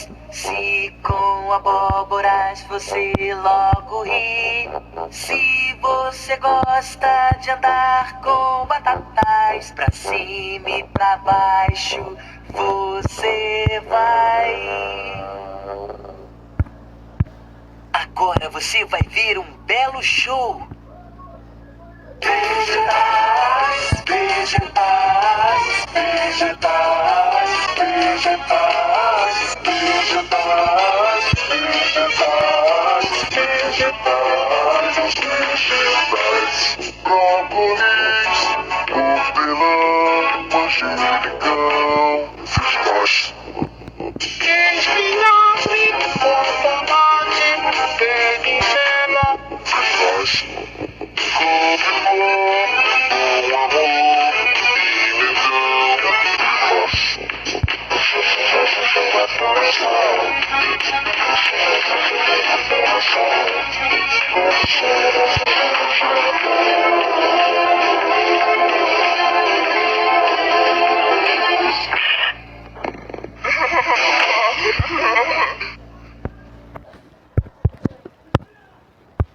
vegetais. Se com abóboras você logo ri. Se você gosta de andar com batatais, pra cima e pra baixo você vai. Agora você vai ver um belo show. Vegetais, vegetais, vegetais, vegetais.